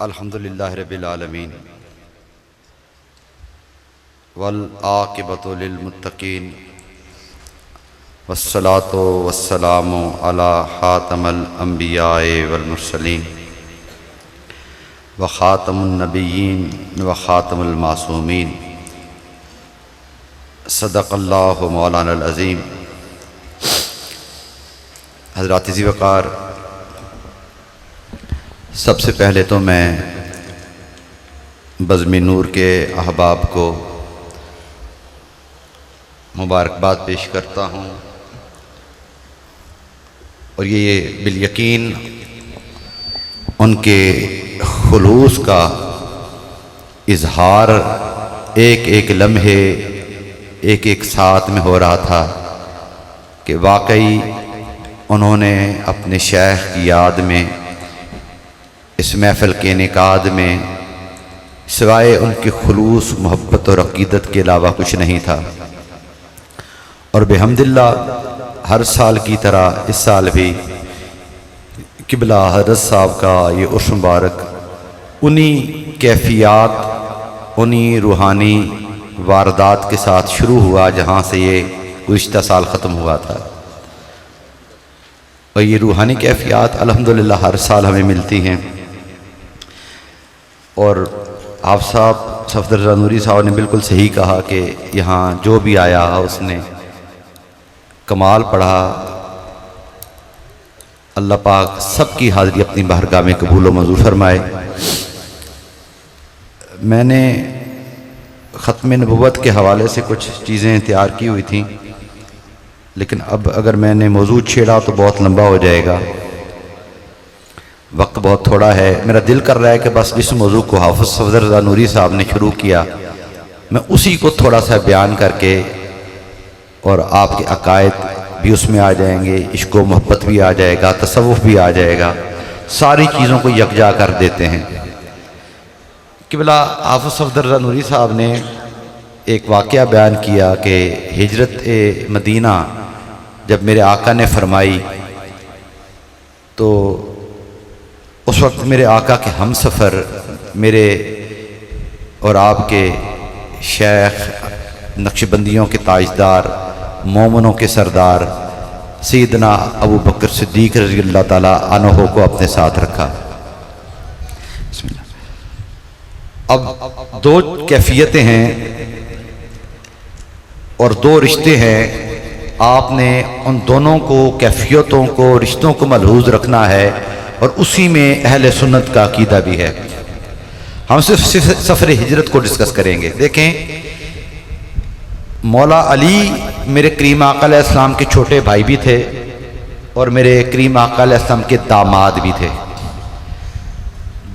الحمدللہ رب العالمین والعاقبۃ للمتقین والصلاۃ والسلام علی خاتم الانبیاء والمرسلین وخاتم النبیین وخاتم المعصومین صدق اللہ مولانا العظیم۔ حضرات ذی وقار، سب سے پہلے تو میں بزم نور کے احباب کو مبارکباد پیش کرتا ہوں، اور یہ بالیقین ان کے خلوص کا اظہار ایک ایک لمحے ایک ایک ساتھ میں ہو رہا تھا کہ واقعی انہوں نے اپنے شیخ کی یاد میں اس محفل کے انعقاد میں سوائے ان کی خلوص محبت اور عقیدت کے علاوہ کچھ نہیں تھا، اور بحمداللہ ہر سال کی طرح اس سال بھی قبلہ حضرت صاحب کا یہ عرس مبارک انہی کیفیات، انہی روحانی واردات کے ساتھ شروع ہوا جہاں سے یہ گزشتہ سال ختم ہوا تھا، اور یہ روحانی کیفیات الحمدللہ ہر سال ہمیں ملتی ہیں۔ اور آپ صاحب صفدر رضا نوری صاحب نے بالکل صحیح کہا کہ یہاں جو بھی آیا اس نے کمال پڑھا۔ اللہ پاک سب کی حاضری اپنی بارگاہ میں قبول و منظور فرمائے۔ میں نے ختم نبوت کے حوالے سے کچھ چیزیں تیار کی ہوئی تھیں، لیکن اب اگر میں نے موضوع چھیڑا تو بہت لمبا ہو جائے گا، وقت بہت تھوڑا ہے۔ میرا دل کر رہا ہے کہ بس جس موضوع کو حافظ صفدر رضا نوری صاحب نے شروع کیا میں اسی کو تھوڑا سا بیان کر کے، اور آپ کے عقائد بھی اس میں آ جائیں گے، عشق و محبت بھی آ جائے گا، تصوف بھی آ جائے گا، ساری چیزوں کو یکجا کر دیتے ہیں۔ قبلہ حافظ صفدر رضا نوری صاحب نے ایک واقعہ بیان کیا کہ ہجرت مدینہ جب میرے آقا نے فرمائی تو اس وقت میرے آقا کے ہم سفر، میرے اور آپ کے شیخ، نقشبندیوں کے تاجدار، مومنوں کے سردار سیدنا ابو بکر صدیق رضی اللہ تعالیٰ عنہ کو اپنے ساتھ رکھا۔ بسم اللہ۔ اب دو کیفیتیں ہیں اور دو رشتے ہیں، آپ نے ان دونوں کو، کیفیتوں کو، رشتوں کو ملحوظ رکھنا ہے، اور اسی میں اہل سنت کا عقیدہ بھی ہے۔ ہم صرف سفر ہجرت کو ڈسکس کریں گے۔ دیکھیں، مولا علی میرے کریم آقا علیہ السلام کے چھوٹے بھائی بھی تھے، اور میرے کریم آقا علیہ السلام کے داماد بھی تھے۔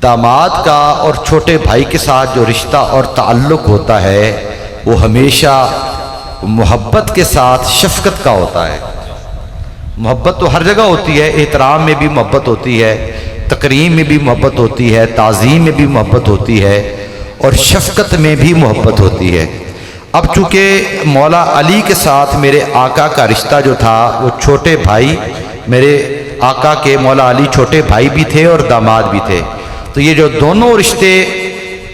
داماد کا اور چھوٹے بھائی کے ساتھ جو رشتہ اور تعلق ہوتا ہے وہ ہمیشہ محبت کے ساتھ شفقت کا ہوتا ہے۔ محبت تو ہر جگہ ہوتی ہے، احترام میں بھی محبت ہوتی ہے، تکریم میں بھی محبت ہوتی ہے، تعظیم میں بھی محبت ہوتی ہے، اور شفقت میں بھی محبت ہوتی ہے۔ اب چونکہ مولا علی کے ساتھ میرے آقا کا رشتہ جو تھا وہ چھوٹے بھائی، میرے آقا کے مولا علی چھوٹے بھائی بھی تھے اور داماد بھی تھے، تو یہ جو دونوں رشتے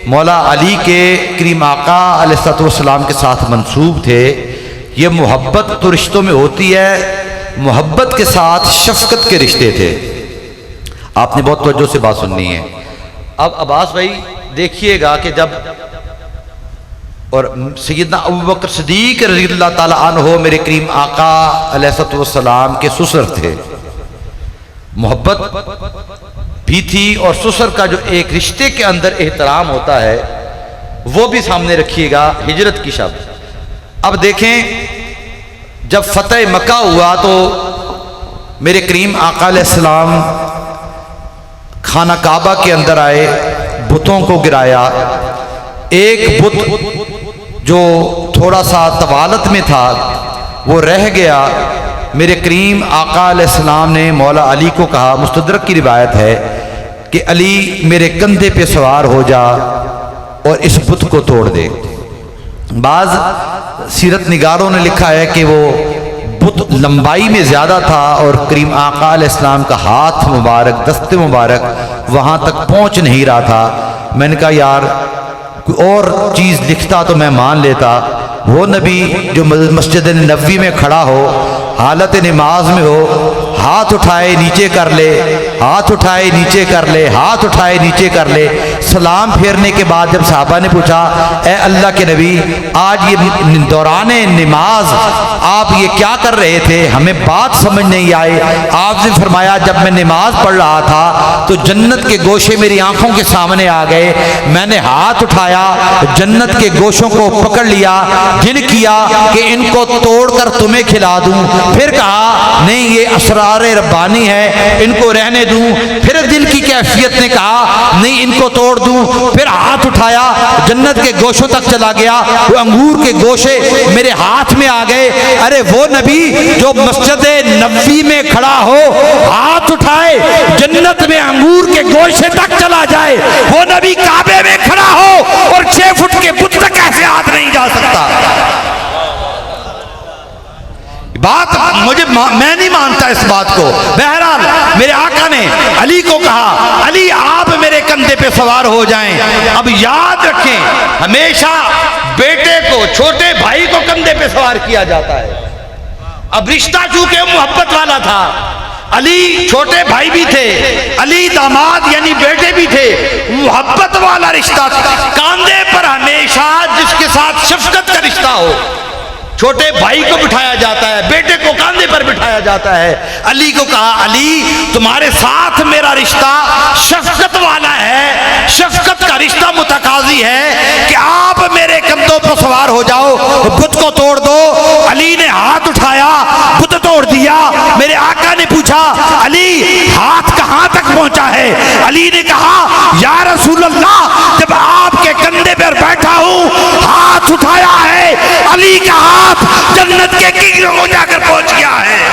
مولا علی کے کریم آقا علیہ السلام کے ساتھ منسوب تھے، یہ محبت تو رشتوں میں ہوتی ہے، محبت کے ساتھ شفقت کے رشتے تھے۔ آپ نے بہت توجہ سے بات سننی ہے۔ اب عباس بھائی دیکھیے گا کہ جب اور سیدنا ابو بکر صدیق رضی اللہ تعالیٰ عنہ میرے کریم آقا علیہ السلام کے سسر تھے، محبت بھی تھی، اور سسر کا جو ایک رشتے کے اندر احترام ہوتا ہے وہ بھی سامنے رکھیے گا ہجرت کی شب۔ اب دیکھیں، جب فتح مکہ ہوا تو میرے کریم آقا علیہ السلام خانہ کعبہ کے اندر آئے، بتوں کو گرایا۔ ایک بت جو تھوڑا سا طوالت میں تھا وہ رہ گیا، میرے کریم آقا علیہ السلام نے مولا علی کو کہا، مستدرک کی روایت ہے کہ علی میرے کندھے پہ سوار ہو جا اور اس بت کو توڑ دے۔ بعض سیرت نگاروں نے لکھا ہے کہ وہ بت لمبائی میں زیادہ تھا اور کریم آقا علیہ السلام کا ہاتھ مبارک، دست مبارک وہاں تک پہنچ نہیں رہا تھا۔ میں نے کہا یار کوئی اور چیز لکھتا تو میں مان لیتا، وہ نبی جو مسجد نبوی میں کھڑا ہو، حالت نماز میں ہو، ہاتھ اٹھائے نیچے کر لے، ہاتھ اٹھائے نیچے کر لے، ہاتھ اٹھائے نیچے کر لے، سلام پھیرنے کے بعد جب صحابہ نے پوچھا اے اللہ کے نبی آج یہ دوران نماز آپ یہ کیا کر رہے تھے، ہمیں بات سمجھ نہیں آئی، آپ نے فرمایا جب میں نماز پڑھ رہا تھا تو جنت کے گوشے میری آنکھوں کے سامنے آ گئے، میں نے ہاتھ اٹھایا، جنت کے گوشوں کو پکڑ لیا، گن کیا کہ ان کو توڑ کر تمہیں کھلا دوں، پھر کہا نہیں یہ اسرار ربانی ہے ان کو رہنے دوں، پھر دل کی کیفیت نے کہا نہیں ان کو توڑ دوں، پھر ہاتھ اٹھایا جنت کے گوشوں تک چلا گیا، وہ انگور کے گوشے میرے ہاتھ میں آ گئے۔ ارے وہ نبی جو مسجد نبوی میں کھڑا ہو، ہاتھ اٹھائے جنت میں انگور کے گوشے تک چلا جائے، وہ نبی کعبے میں کھڑا ہو اور 6 فٹ کے بت تک ایسے ہاتھ نہیں جا سکتا۔ بات میں نہیں مانتا اس بات کو۔ بہرحال میرے آقا نے علی کو کہا علی آپ میرے کندھے پہ سوار ہو جائیں۔ اب یاد رکھیں ہمیشہ بیٹے کو، چھوٹے بھائی کو کندھے پہ سوار کیا جاتا ہے۔ اب رشتہ چونکہ محبت والا تھا، علی چھوٹے بھائی بھی تھے، علی داماد یعنی بیٹے بھی تھے، محبت والا رشتہ تھا، کاندھے پر ہمیشہ جس کے ساتھ شفقت کا رشتہ ہو، چھوٹے بھائی کو بٹھایا جاتا ہے، بیٹے کو کاندھے پر بٹھایا جاتا ہے۔ علی کو کہا علی تمہارے ساتھ میرا رشتہ شفقت والا ہے، شفقت کا رشتہ متقاضی ہے کہ آپ میرے کندھوں پر سوار ہو جاؤ، بت کو توڑ دو۔ علی نے ہاتھ اٹھایا، بت توڑ دیا۔ میرے آقا نے پوچھا علی ہاتھ کہاں تک پہنچا ہے؟ علی نے کہا یا رسول اللہ جب آپ کے کندھے پر بیٹھا ہوں ہاتھ اٹھایا ہے، علی کا ہاتھ جنت کے کنگروں کو جا کر پہنچ گیا ہے۔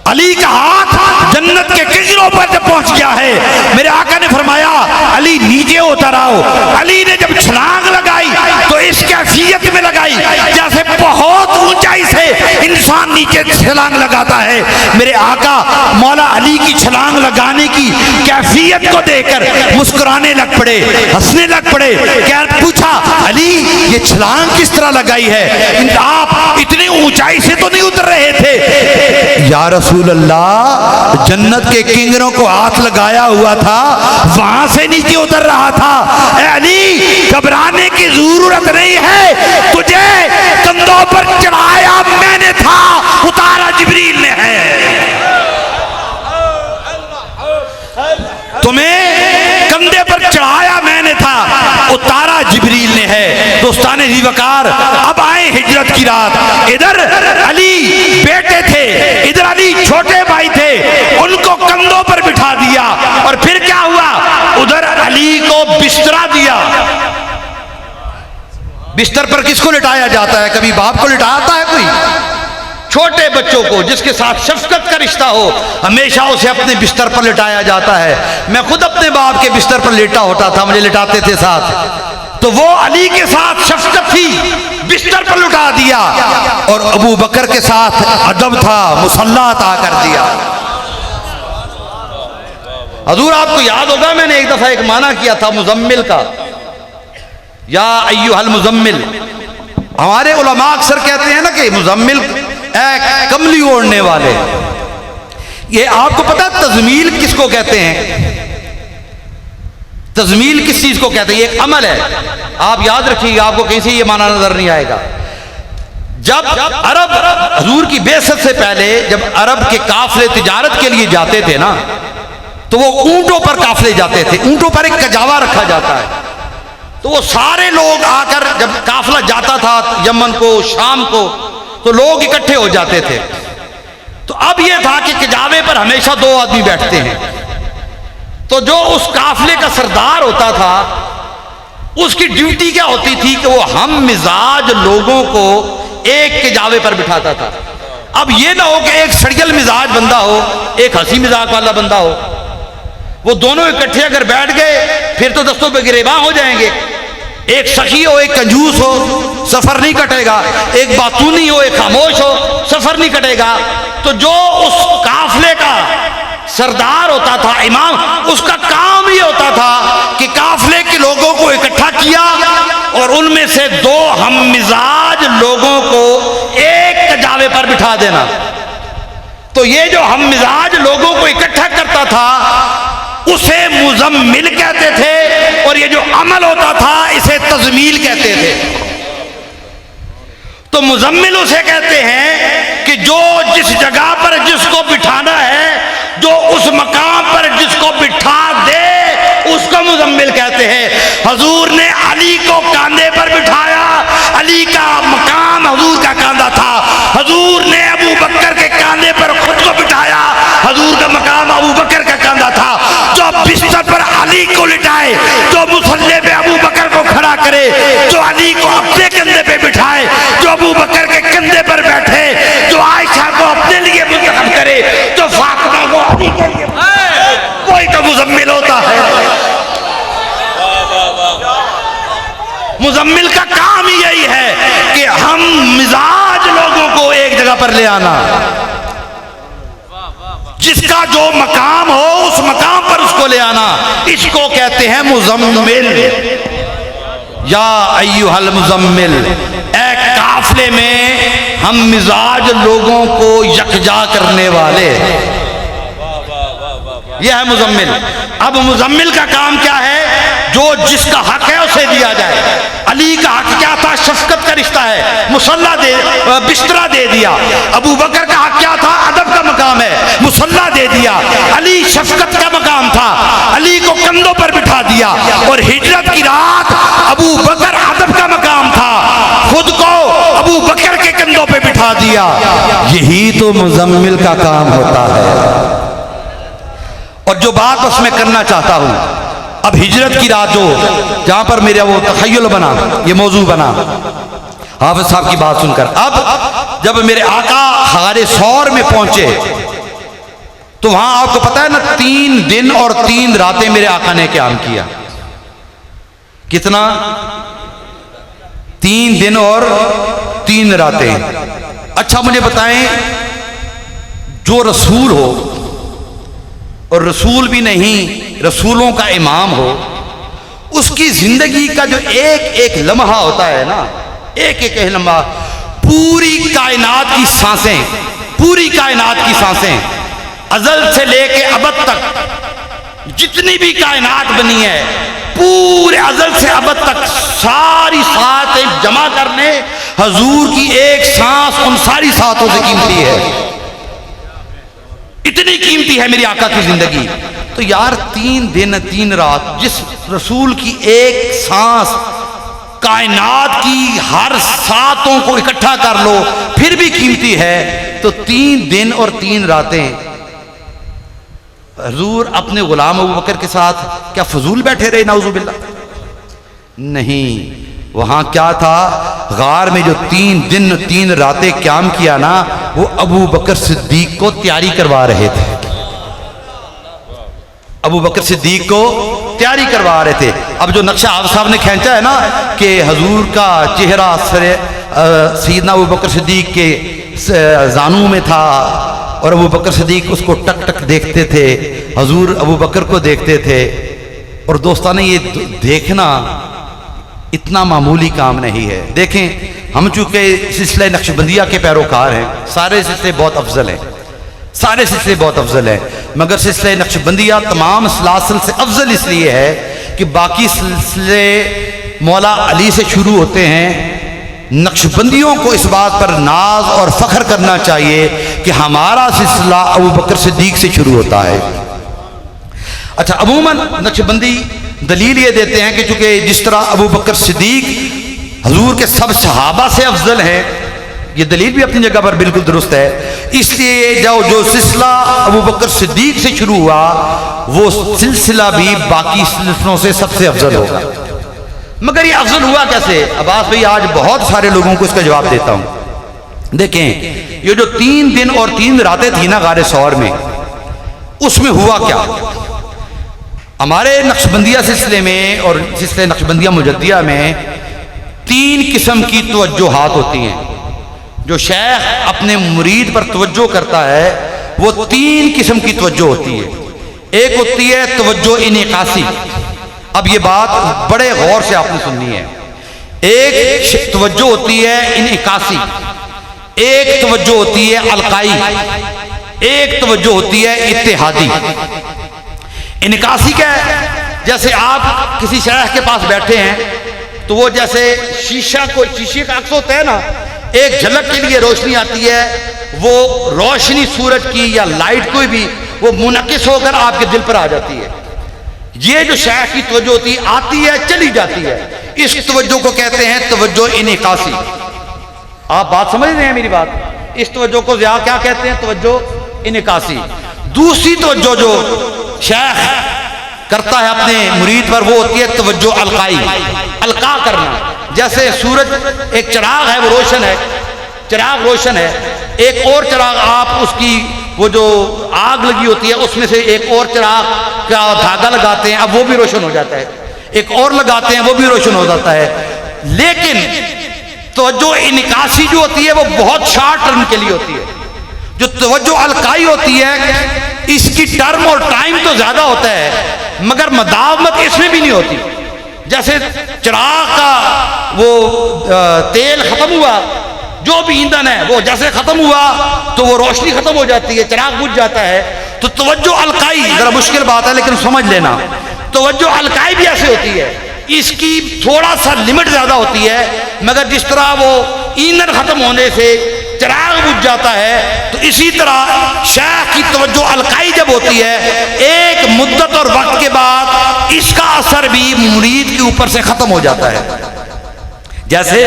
علی کا ہاتھ جنت کے کنگروں پر جب پہنچ گیا ہے، میرے آقا نے فرمایا علی نیچے اتر آؤ۔ علی نے جب چھلانگ لگائی تو اس کیفیت میں لگائی جیسے بہت اونچائی سے انسان نیچے چھلانگ لگاتا ہے۔ میرے آقا مولا علی کی چھلانگ لگانے کی کیفیت کو دیکھ کر مسکرانے لگ پڑے، ہنسنے لگ پڑے۔ پوچھا علی یہ چھلانگ کس طرح لگائی ہے؟ آپ اتنی اونچائی سے تو نہیں اتر رہے تھے۔ یا رسول اللہ جنت کے کنگروں کو ہاتھ لگایا ہوا تھا، وہاں سے نیچے اتر رہا تھا۔ اے علی گھبرانے کی ضرورت نہیں ہے، تجھے کندھوں پر چڑھایا میں نے تھا، اتارا جبریل نے ہے۔ تمہیں کندھے پر چڑھایا میں نے تھا، اتارا جبریل نے ہے۔ دوستان ذی وقار اب آئے ہجرت کی رات، ادھر علی بیٹے تھے، ادھر علی چھوٹے بھائی تھے، ان کو کندھوں پر بٹھا دیا، اور پھر کیا ہوا؟ ادھر علی کو بسترا دیا۔ بستر پر کس کو لٹایا جاتا ہے؟ کبھی باپ کو لٹاتا ہے کوئی؟ چھوٹے بچوں کو جس کے ساتھ شفقت کا رشتہ ہو ہمیشہ اسے اپنے بستر پر لٹایا جاتا ہے۔ میں خود اپنے باپ کے بستر پر لیٹا ہوتا تھا، مجھے لٹاتے تھے ساتھ، تو وہ علی کے ساتھ شفقت تھی، بستر پر لٹا دیا، اور ابو بکر کے ساتھ ادب تھا، مصلی عطا کر دیا۔ حضور آپ کو یاد ہوگا میں نے ایک دفعہ ایک معنی کیا تھا مزمل کا، یا ایھا المزمل۔ ہمارے علماء اکثر کہتے ہیں نا کہ مزمل کملی اوڑھنے والے، یہ آپ کو پتا تزمیل کس کو کہتے ہیں؟ تزمیل کس چیز کو کہتے ہیں؟ یہ ایک عمل ہے، آپ یاد رکھیے گا، آپ کو کہیں سے یہ معنی نظر نہیں آئے گا۔ جب عرب حضور کی بعثت سے پہلے جب عرب کے قافلے تجارت کے لیے جاتے تھے نا، تو وہ اونٹوں پر قافلے جاتے تھے، اونٹوں پر ایک کجاوا رکھا جاتا ہے، تو وہ سارے لوگ آ کر جب قافلہ جاتا تھا یمن کو، شام کو، تو لوگ اکٹھے ہو جاتے تھے۔ تو اب یہ تھا کہ کجاوے پر ہمیشہ 2 آدمی بیٹھتے ہیں، تو جو اس قافلے کا سردار ہوتا تھا اس کی ڈیوٹی کیا ہوتی تھی کہ وہ ہم مزاج لوگوں کو ایک کجاوے پر بٹھاتا تھا۔ اب یہ نہ ہو کہ ایک سڑیل مزاج بندہ ہو، ایک ہنسی مذاق والا بندہ ہو، وہ دونوں اکٹھے اگر بیٹھ گئے پھر تو دستوں پہ گریباں ہو جائیں گے۔ ایک سخی ہو، ایک کنجوس ہو، سفر نہیں کٹے گا، ایک باتونی ہو، ایک خاموش ہو، سفر نہیں کٹے گا۔ تو جو اس قافلے کا سردار ہوتا تھا، امام، اس کا کام یہ ہوتا تھا کہ قافلے کے لوگوں کو اکٹھا کیا اور ان میں سے دو ہم مزاج لوگوں کو ایک کجاوے پر بٹھا دینا۔ تو یہ جو ہم مزاج لوگوں کو اکٹھا کرتا تھا اسے مزمل کہتے تھے، اور یہ جو عمل ہوتا تھا اسے تزمیل کہتے تھے۔ تو مزمل اسے کہتے ہیں کہ جو جس جگہ پر جس کو بٹھانا ہے، جو اس مقام پر جس کو بٹھا دے اس کو مزمل کہتے ہیں۔ حضور نے علی کو کاندھے پر بٹھایا، علی کا مقام حضور کا کاندھا تھا۔ حضور نے ابو بکر کے کاندھے پر خود کو بٹھایا، حضور کا مقام ابو بکر کا کاندھا تھا۔ جو بستر پر علی کو لٹائے، جو مصلی پہ ابو بکر کو کھڑا کرے، جو علی کو اپنے کندھے پہ بٹھائے، جو ابو بکر کے کندھے پر بیٹھے، جو عائشہ کو اپنے لیے منتخب کرے، جو فاطمہ کو علی کے لیے کوئی تو مزمل ہوتا ہے۔ مزمل کا کام ہی یہی ہے کہ ہم مزاج لوگوں کو ایک جگہ پر لے آنا، جس کا جو مقام ہو اس مقام پر اس کو لے آنا، اس کو کہتے ہیں مزمل۔ یا ایھا المزمل، اے قافلے میں ہم مزاج لوگوں کو یکجا کرنے والے، یہ ہے مزمل۔ اب مزمل کا کام کیا ہے؟ جو جس کا حق ہے اسے دیا جائے۔ علی کا حق کیا تھا؟ شفقت کا رشتہ ہے، مصلی دے، بسترا دے دیا۔ ابو بکر کا حق کیا تھا؟ ادب کا مقام ہے، مصلی دے دیا۔ علی شفقت کا مقام تھا، علی کو کندھوں پر بٹھا دیا۔ اور ہجرت کی رات ابو بکر ادب کا مقام تھا، خود کو ابو بکر کے کندھوں پہ بٹھا دیا۔ یہی تو مزمل کا کام ہوتا ہے۔ اور جو بات بس میں کرنا چاہتا ہوں، اب ہجرت کی رات جو جہاں پر میرا وہ تخیل بنا، یہ موضوع بنا حافظ صاحب کی بات سن کر، اب جب میرے آقا غار ثور میں پہنچے تو وہاں آپ کو پتا ہے نا 3 دن اور 3 راتیں میرے آقا نے قیام کیا۔ کتنا؟ 3 دن اور 3 راتیں۔ اچھا مجھے بتائیں، جو رسول ہو اور رسول بھی نہیں رسولوں کا امام ہو، اس کی زندگی کا جو ایک ایک لمحہ ہوتا ہے نا، ایک ایک لمحہ، پوری کائنات کی سانسیں، پوری کائنات کی سانسیں، ازل سے لے کے ابد تک جتنی بھی کائنات بنی ہے، پورے ازل سے ابد تک ساری سانسیں جمع کرنے حضور کی ایک سانس ان ساری سانسوں سے قیمتی ہے، اتنی قیمتی ہے میری آقا کی زندگی۔ تو یار 3 دن 3 رات، جس رسول کی ایک سانس کائنات کی ہر ساتوں کو اکٹھا کر لو پھر بھی قیمتی ہے، تو 3 دن اور 3 راتیں حضور اپنے غلام ابو بکر کے ساتھ کیا فضول بیٹھے رہے؟ نعوذ باللہ، نہیں، وہاں کیا تھا؟ غار میں جو 3 دن 3 راتیں قیام کیا نا، وہ ابو بکر صدیق کو تیاری کروا رہے تھے، ابو بکر صدیق کو تیاری کروا رہے تھے۔ اب جو نقشہ آپ صاحب نے کھینچا ہے نا کہ حضور کا چہرہ سیدنا ابو بکر صدیق کے زانوں میں تھا، اور ابو بکر صدیق اس کو ٹک ٹک دیکھتے تھے، حضور ابو بکر کو دیکھتے تھے۔ اور دوستانہ یہ دیکھنا اتنا معمولی کام نہیں ہے۔ دیکھیں، ہم چونکہ سلسلہ نقشبندیہ کے پیروکار ہیں، سارے سلسلے بہت افضل ہیں، سارے سلسلے بہت افضل ہیں، مگر سلسلہ نقشبندیہ تمام سلاسل سے افضل اس لیے ہے کہ باقی سلسلے مولا علی سے شروع ہوتے ہیں۔ نقشبندیوں کو اس بات پر ناز اور فخر کرنا چاہیے کہ ہمارا سلسلہ ابو بکر صدیق سے شروع ہوتا ہے۔ اچھا، عموماً نقشبندی دلیل یہ دیتے ہیں کہ چونکہ جس طرح ابو بکر صدیق حضور کے سب صحابہ سے افضل ہیں، یہ دلیل بھی اپنی جگہ پر بالکل درست ہے، اس لیے جو سلسلہ ابو بکر صدیق سے شروع ہوا وہ سلسلہ بھی باقی سلسلوں سے سب سے افضل ہوگا۔ مگر یہ افضل ہوا کیسے؟ عباس بھائی آج بہت سارے لوگوں کو اس کا جواب دیتا ہوں۔ دیکھیں، یہ جو 3 دن اور 3 راتیں تھیں نا غار ثور میں، اس میں ہوا کیا؟ ہمارے نقشبندیہ سلسلے میں اور سلسلے نقشبندیہ مجدیہ میں 3 قسم کی توجہات ہوتی ہیں. جو شیخ اپنے مرید پر توجہ کرتا ہے وہ 3 قسم کی توجہ ہوتی ہے. ایک ہوتی ہے توجہ انعکاسی. اب یہ بات بڑے غور سے آپ نے سننی ہے. ایک توجہ ہوتی ہے انعکاسی، ایک توجہ ہوتی ہے القائی، ایک توجہ ہوتی ہے اتحادی. انعکاسی کیا ہے؟ جیسے آپ کسی شیخ کے پاس بیٹھے ہیں تو وہ جیسے شیشے کا عکس ہوتا ہے نا، ایک جھلک کے لیے روشنی آتی ہے، وہ روشنی سورج کی یا لائٹ کوئی بھی وہ منعکس ہو کر آپ کے دل پر آ جاتی ہے. یہ جو شیخ کی توجہ ہوتی ہے آتی ہے چلی جاتی ہے، اس توجہ کو کہتے ہیں توجہ انعکاسی. آپ بات سمجھ رہے ہیں میری بات؟ اس توجہ کو کیا کہتے ہیں؟ توجہ انعکاسی. دوسری توجہ جو شیخ کرتا ہے اپنے مرید پر وہ ہوتی ہے توجہ القائی، القا کرنا. جیسے سورج ایک چراغ ہے، وہ روشن ہے، چراغ روشن ہے، ایک اور چراغ آپ اس کی وہ جو آگ لگی ہوتی ہے اس میں سے ایک اور چراغ کا دھاگا لگاتے ہیں، اب وہ بھی روشن ہو جاتا ہے، ایک اور لگاتے ہیں وہ بھی روشن ہو جاتا ہے. لیکن توجہ انعکاسی جو ہوتی ہے وہ بہت شارٹ ٹرم کے لیے ہوتی ہے. جو توجہ القائی ہوتی ہے اس کی ٹرم اور ٹائم تو زیادہ ہوتا ہے مگر مداومت اس میں بھی نہیں ہوتی. جیسے چراغ کا وہ تیل ختم ہوا، جو بھی ایندھن ہے وہ جیسے ختم ہوا تو وہ روشنی ختم ہو جاتی ہے، چراغ بجھ جاتا ہے. تو توجہ القائی ذرا مشکل بات ہے لیکن سمجھ لینا، توجہ القائی بھی ایسے ہوتی ہے، اس کی تھوڑا سا لمٹ زیادہ ہوتی ہے مگر جس طرح وہ ایندھن ختم ہونے سے چراغ بجھ جاتا ہے تو اسی طرح شیخ کی توجہ القائی جب ہوتی ہے ایک مدت اور وقت کے بعد اس کا اثر بھی مرید کے اوپر سے ختم ہو جاتا ہے. جیسے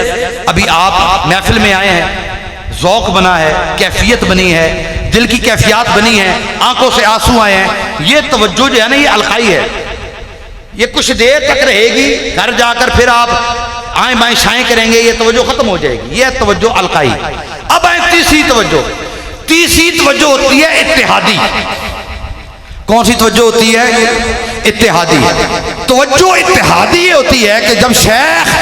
ابھی آپ محفل میں آئے ہیں، ذوق بنا ہے، کیفیت بنی ہے، دل کی کیفیات بنی ہے، آنکھوں سے آنسو آئے ہیں، یہ توجہ جو ہے نا یہ القائی ہے. یہ کچھ دیر تک رہے گی، گھر جا کر پھر آپ آئیں بائیں شائیں کریں گے، یہ توجہ ختم ہو جائے گی. یہ توجہ القائی. اب آئیں تیسری توجہ. تیسری توجہ ہوتی ہے اتحادی. کون سی توجہ ہوتی ہے؟ اتحادی. توجہ اتحادی یہ ہوتی ہے کہ جب شیخ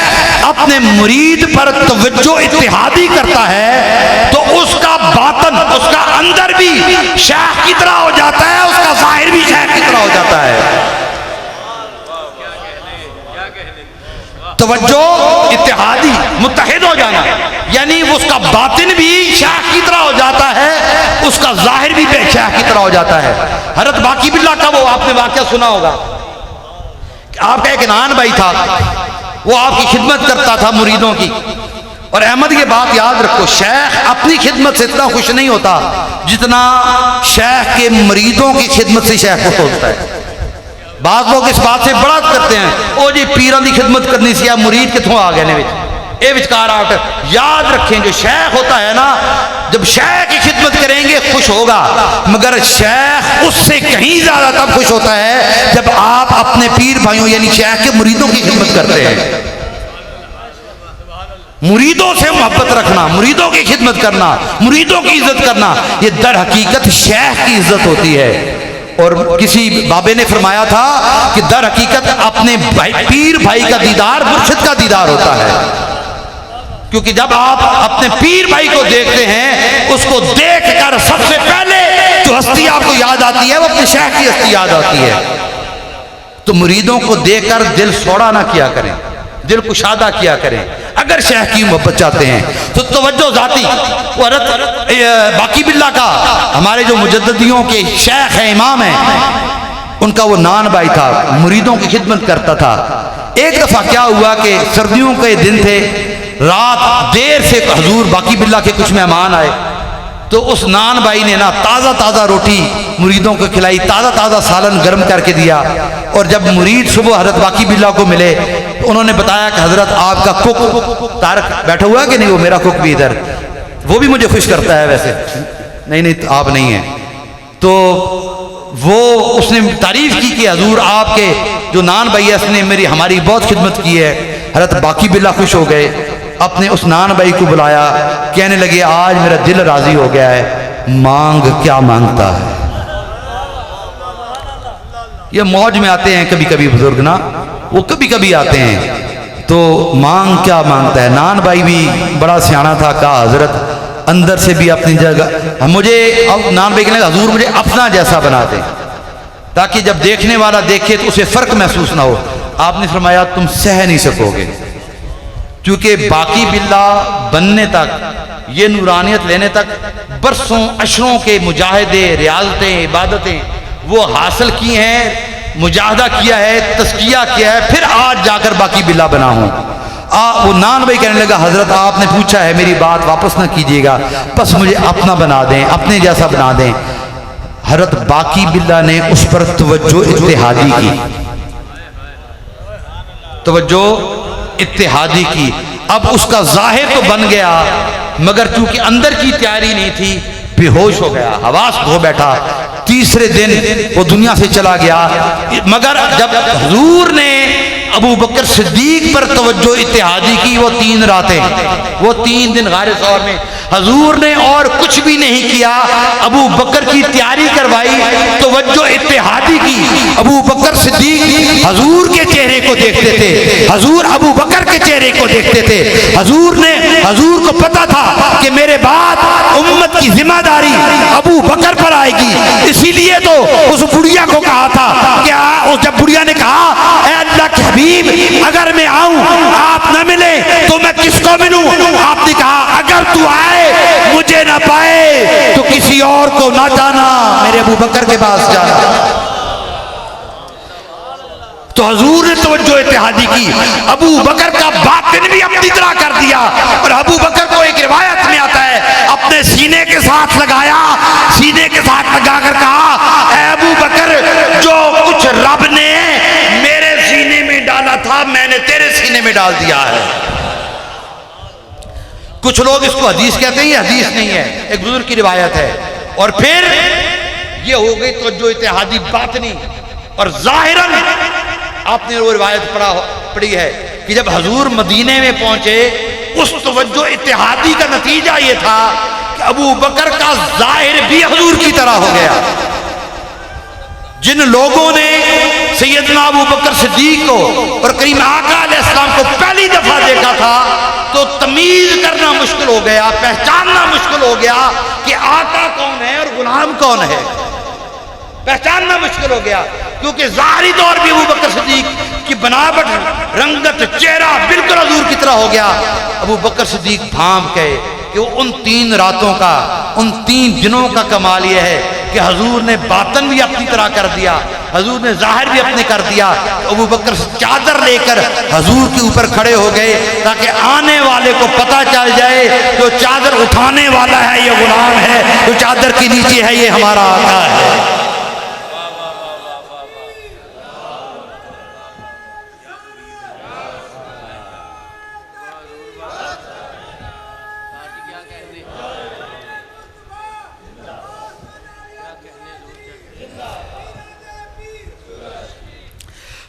اپنے مرید پر توجہ اتحادی کرتا ہے تو اس کا باطن، اس کا اندر بھی شیخ کی طرح ہو جاتا ہے، اس کا ظاہر بھی شیخ کی طرح ہو جاتا ہے. توجہ اتحادی، متحد ہو جانا، یعنی اس کا باطن بھی شیخ کی طرح ہو جاتا ہے، اس کا ظاہر بھی شیخ کی طرح ہو جاتا ہے. حضرت باقی باللہ کا وہ آپ نے واقعہ سنا ہوگا، آپ کا ایک نان بھائی تھا، وہ آپ کی خدمت کرتا تھا مریدوں کی. اور احمد یہ بات یاد رکھو، شیخ اپنی خدمت سے اتنا خوش نہیں ہوتا جتنا شیخ کے مریدوں کی خدمت سے شیخ خوش ہوتا ہے. بعض لوگ اس بات سے بڑا کرتے ہیں، او جی پیران دی خدمت کرنی سی مرید کتوں آ گئے نے اے وچکار آ کر. یاد رکھیں جو شیخ ہوتا ہے نا، جب شیخ کی خدمت کریں گے خوش ہوگا، مگر شیخ اس سے کہیں زیادہ تب خوش ہوتا ہے جب آپ اپنے پیر بھائیوں یعنی شیخ کے مریدوں کی خدمت کرتے ہیں. مریدوں سے محبت رکھنا، مریدوں کی خدمت کرنا، مریدوں کی عزت کرنا، یہ در حقیقت شیخ کی عزت ہوتی ہے. اور کسی بابے نے فرمایا تھا کہ در حقیقت اپنے پیر بھائی کا دیدار مرشد کا دیدار ہوتا ہے. کیونکہ جب آپ اپنے پیر بھائی کو دیکھتے ہیں، اس کو دیکھ کر سب سے پہلے جو ہستی آپ کو یاد آتی ہے وہ اپنے شیخ کی ہستی یاد آتی ہے. تو مریدوں کو دیکھ کر دل سوڑا نہ کیا کریں، دل کشادہ کیا کریں. اگر شیخ کی محبت چاہتے ہیں تو توجہ ذاتی. باقی باللہ کا ہمارے جو مجددیوں کے شیخ ہیں، امام ہیں، ان کا وہ نان بھائی تھا، مریدوں کی خدمت کرتا تھا. ایک دفعہ کیا ہوا کہ سردیوں کے دن تھے، رات دیر سے حضور باقی باللہ کے کچھ مہمان آئے تو اس نان بھائی نے نا تازہ تازہ روٹی مریدوں کو کھلائی، تازہ تازہ سالن گرم کر کے دیا. اور جب مرید صبح حضرت باقی باللہ کو ملے انہوں نے بتایا کہ حضرت آپ کا کک طارق بیٹھا ہوا کہ نہیں، وہ میرا کک بھی ادھر، وہ بھی مجھے خوش کرتا ہے ویسے. نہیں آپ نہیں ہیں. تو وہ اس نے تعریف کی کہ حضور آپ کے جو نان بھائی ہے اس نے ہماری بہت خدمت کی ہے. حضرت باقی باللہ خوش ہو گئے، اپنے اس نان بھائی کو بلایا، کہنے لگے آج میرا دل راضی ہو گیا ہے، مانگ کیا مانگتا ہے. یہ موج میں آتے ہیں کبھی کبھی بزرگ نا، وہ کبھی کبھی آتے ہیں تو مانگ کیا مانگتا ہے. نان بھائی بھی بڑا سیانا تھا، کہا حضرت اندر سے بھی اپنی جگہ مجھے، نان بھائی کہنے لگا حضور مجھے اپنا جیسا بنا دیں تاکہ جب دیکھنے والا دیکھے تو اسے فرق محسوس نہ ہو. آپ نے فرمایا تم سہ نہیں سکو گے، کیونکہ باقی باللہ بننے تک، یہ نورانیت لینے تک برسوں اشروں کے مجاہدے، ریاضتیں، عبادتیں وہ حاصل کی ہیں، مجاہدہ کیا ہے، تزکیہ کیا ہے، پھر آج جا کر باقی باللہ بنا ہوں. وہ نان بھائی کہنے لگا حضرت آپ نے پوچھا ہے، میری بات واپس نہ کیجیے گا، بس مجھے اپنا بنا دیں، اپنے جیسا بنا دیں. حضرت باقی باللہ نے اس پر توجہ اتحادی کی، توجہ اتحادی کی. اب اس کا ظاہر تو بن گیا مگر چونکہ اندر کی تیاری نہیں تھی، بے ہوش ہو گیا، حواس کھو بیٹھا. تیسرے دن وہ دنیا سے چلا گیا. مگر جب حضور نے ابو بکر صدیق پر توجہ اتحادی کی، وہ 3 راتیں، وہ 3 دن غار ثور میں حضور نے اور کچھ بھی نہیں کیا، ابو بکر کی تیاری کروائی، توجہ اتحادی کی. ابو بکر صدیق حضور کے چہرے کو دیکھتے تھے، حضور ابو بکر کے چہرے کو دیکھتے تھے. حضور کو پتا تھا کہ میرے بعد امت کی ذمہ داری ابو بکر پر آئے گی. اسی لیے تو اس بڑھیا کو کہا تھا کہ جب بڑھیا نے کہا اے اللہ کے حبیب اگر میں آؤں آپ نہ ملے تو میں کس کو ملوں؟ آپ نے کہا اگر تو آئے مجھے نہ پائے تو کسی اور کو نہ جانا، میرے ابو بکر کے پاس جانا. تو حضور نے توجہ اتحادی کی، ابو بکر کا باطن بھی اپنی طرح کر دیا. اور ابو بکر کو ایک روایت میں آتا ہے اپنے سینے کے ساتھ لگایا، سینے کے ساتھ لگا کر کہا اے ابو بکر جو کچھ رب نے میرے سینے میں ڈالا تھا میں نے تیرے سینے میں ڈال دیا ہے. کچھ لوگ اس کو حدیث کہتے ہیں، یہ حدیث نہیں ہے، ایک بزرگ کی روایت ہے. اور پھر یہ ہو گئی توجہ اتحادی باطنی. اور ظاہراً آپ نے وہ روایت پڑھی ہے کہ جب حضور مدینے میں پہنچے اس توجہ اتحادی کا نتیجہ یہ تھا کہ ابو بکر کا ظاہر بھی حضور کی طرح ہو گیا. جن لوگوں نے سیدنا ابو بکر صدیق کو اور کریم آقا علیہ السلام کو پہلی دفعہ دیکھا تھا تو تمیز کرنا مشکل ہو گیا، پہچاننا مشکل ہو گیا کہ آقا کون ہے اور غلام کون ہے، پہچاننا مشکل ہو گیا. کیونکہ ظاہری طور بھی ابو بکر صدیق کی بناوٹ، رنگت، چہرہ بالکل حضور کی طرح ہو گیا. ابو بکر صدیق بھانپ گئے کہ وہ ان 3 راتوں کا، ان 3 دنوں کا کمال یہ ہے کہ حضور نے باطن بھی اپنی طرح کر دیا، حضور نے ظاہر بھی اپنے کر دیا. ابو بکر چادر لے کر حضور کے اوپر کھڑے ہو گئے تاکہ آنے والے کو پتہ چل جائے جو چادر اٹھانے والا ہے یہ غلام ہے، جو چادر کے نیچے ہے یہ ہمارا آقا ہے.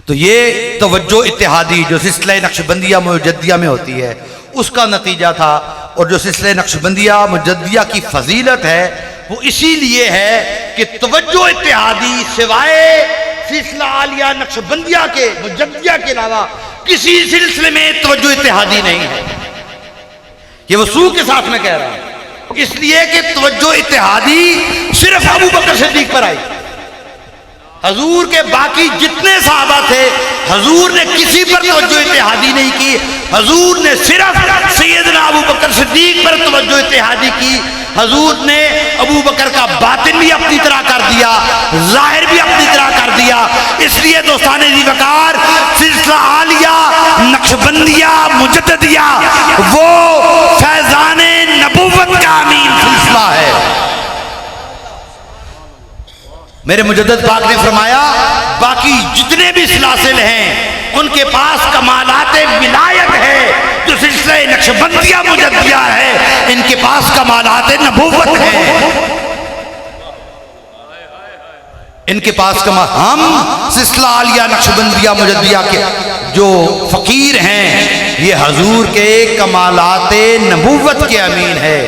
تو یہ توجہ اتحادی جو سلسلہ نقشبندیہ مجدیہ میں ہوتی ہے اس کا نتیجہ تھا. اور جو سلسلہ نقشبندیہ مجدیہ کی فضیلت ہے وہ اسی لیے ہے کہ توجہ اتحادی سوائے سلسلہ عالیہ نقشبندیہ کے مجدیہ کے علاوہ کسی سلسلے میں توجہ اتحادی نہیں ہے. یہ وضوح کے ساتھ میں کہہ رہا ہوں، اس لیے کہ توجہ اتحادی صرف ابو بکر صدیق پر آئی. حضور کے باقی جتنے صحابہ تھے حضور نے کسی پر توجہ اتحادی نہیں کی، حضور نے صرف سیدنا ابو بکر صدیق پر توجہ اتحادی کی. حضور نے ابو بکر کا باطن بھی اپنی طرح کر دیا، ظاہر بھی اپنی طرح کر دیا. اس لیے دوستان ذی وقار سلسلہ عالیہ نقشبندیہ مجددیہ وہ فیضان نبوت کا امین سلسلہ ہے. میرے مجدد پاک نے فرمایا باقی جتنے بھی سلاسل ہیں ان کے پاس کمالات ولایت ہے، جو سلسلہ نقشبندیہ مجدیہ ہے ان کے پاس کمالات نبوت ہے. ان کے پاس ہم سلسلہ عالیہ نقشبندیہ مجدیہ کے جو فقیر ہیں یہ حضور کے کمالات نبوت کے امین ہے.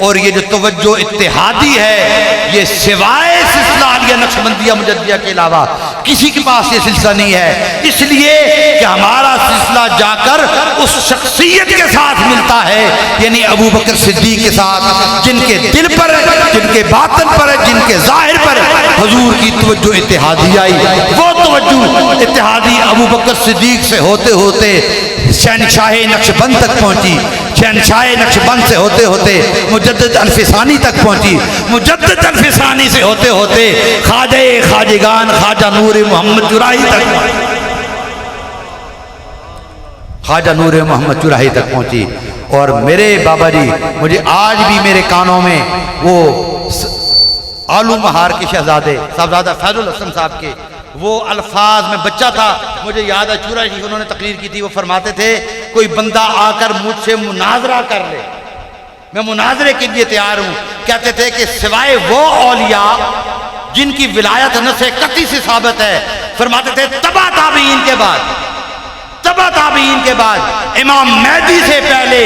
اور یہ جو توجہ اتحادی ہے یہ سوائے سلسلہ عالیہ نقشبندیہ مجدیہ کے علاوہ کسی کے پاس یہ سلسلہ نہیں ہے، اس لیے کہ ہمارا سلسلہ جا کر اس شخصیت کے ساتھ ملتا ہے، یعنی ابو بکر صدیق کے ساتھ، جن کے دل پر، جن کے باطن پر، جن کے ظاہر پر حضور کی توجہ اتحادی آئی۔ وہ توجہ اتحادی ابو بکر صدیق سے ہوتے ہوتے شہنشاہ نقشبند تک پہنچی، شہنشاہ نقشبند سے ہوتے ہوتے مجدد الفسانی تک پہنچی، مجدد الفسانی سے ہوتے ہوتے خواجہ خواجگان خواجہ نور محمد جراحی تک پہنچی، خواجہ نور محمد جراحی تک پہنچی۔ اور میرے بابا جی، مجھے آج بھی میرے کانوں میں وہ آلو مہار کے شہزادے صاحبزادہ فیض الحسن صاحب کے وہ الفاظ، میں بچہ تھا، مجھے یاد ہے چورا جی انہوں نے تقریر کی تھی، وہ فرماتے تھے کوئی بندہ آ کر مجھ سے مناظرہ کر لے، میں مناظرے کے لیے تیار ہوں۔ کہتے تھے کہ سوائے وہ اولیاء جن کی ولایت نص قطعی سے ثابت ہے، فرماتے تھے تبع تابعین کے بعد، تبع تابعین کے بعد امام مہدی سے پہلے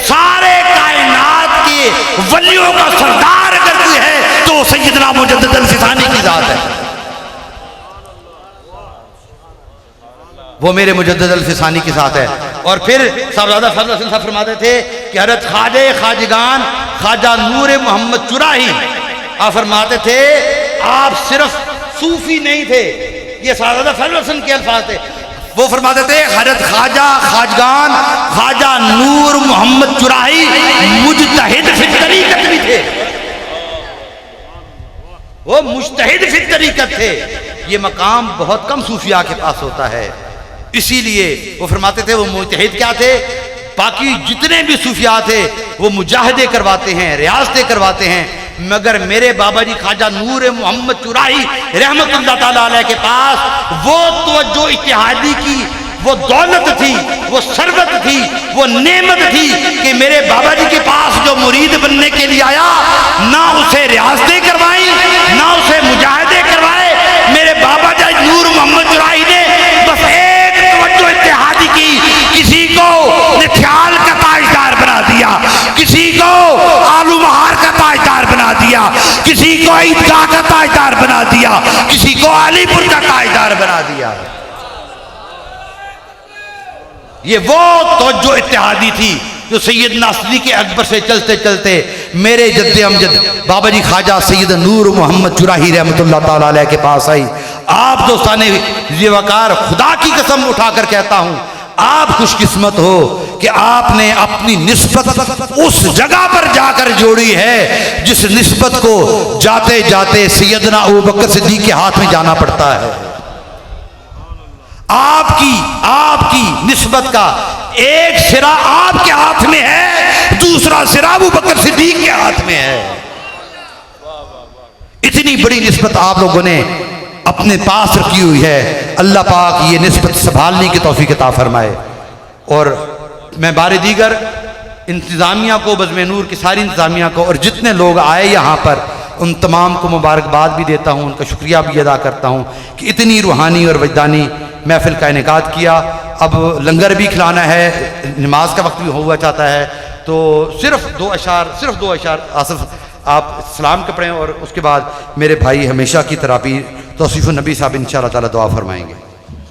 سارے کائنات کے ولیوں کا سردار اگر کوئی ہے تو سیدنا مجدد الفسانی کی ذات ہے، وہ میرے مجدد الفسانی کے ساتھ ہے۔ اور پھر صاحبزادہ فضل حسن صاحب فرماتے تھے کہ حضرت خواجہ خواجگان خواجہ نور محمد چراحی آپ فرماتے تھے آپ صرف صوفی نہیں تھے، یہ صاحبزادہ فضل حسن کے الفاظ تھے، وہ فرماتے تھے حضرت خواجہ خواجگان خواجہ نور محمد چراحی مجتہد فی طریقت بھی تھے، وہ مجتہد فی طریقت تھے۔ یہ مقام بہت کم صوفیاء کے پاس ہوتا ہے، اسی لیے وہ فرماتے تھے وہ مجتہد کیا تھے، باقی جتنے بھی صوفیاء تھے وہ مجاہدے کرواتے ہیں، ریاضتیں کرواتے ہیں، مگر میرے بابا جی خواجہ نور محمد چراحی رحمت اللہ تعالیٰ علیہ کے پاس وہ توجہ اتحادی کی وہ دولت تھی، وہ ثروت تھی، وہ نعمت تھی کہ میرے بابا جی کے پاس جو مرید بننے کے لیے آیا نہ اسے ریاضتیں کروائیں نہ اسے مجاہدے کروائے، میرے بابا جی نور محمد چراحی نے بس ایک توجہ اتحادی کی، کسی کو نکھیال کا تاجدار بنا دیا، کسی کو آلو مہار کا تاجدار بنا دیا، کسی کو عیدگاہ کا تاجدار بنا دیا، کسی کو علی پور کا تاجدار بنا دیا۔ یہ وہ توجہ اتحادی تھی جو سیدنا صدیق اکبر سے چلتے چلتے میرے جد امجد بابا جی خواجہ سید نور محمد چراحی رحمت اللہ تعالیٰ علیہ کے پاس آئی۔ آپ دوستان ذی وقار خدا کی قسم اٹھا کر کہتا ہوں آپ خوش قسمت ہو کہ آپ نے اپنی نسبت اس جگہ پر جا کر جوڑی ہے جس نسبت کو جاتے جاتے سیدنا ابوبکر صدیق کے ہاتھ میں جانا پڑتا ہے۔ آپ کی نسبت کا ایک سرا آپ کے ہاتھ میں ہے، دوسرا سرا ابوبکر صدیق کے ہاتھ میں ہے۔ اتنی بڑی نسبت آپ لوگوں نے اپنے پاس رکھی ہوئی ہے، اللہ پاک یہ نسبت سنبھالنے کی توفیق عطا فرمائے۔ اور میں بار دیگر انتظامیہ کو، بزم نور کی ساری انتظامیہ کو اور جتنے لوگ آئے یہاں پر ان تمام کو مبارکباد بھی دیتا ہوں، ان کا شکریہ بھی ادا کرتا ہوں کہ اتنی روحانی اور وجدانی محفل کا انعقاد کیا۔ اب لنگر بھی کھلانا ہے، نماز کا وقت بھی ہوا چاہتا ہے، تو صرف دو اشعار آصف آپ سلام کے پڑھیں اور اس کے بعد میرے بھائی ہمیشہ کی طرح بھی توصیف النبی صاحب انشاءاللہ تعالی دعا فرمائیں گے۔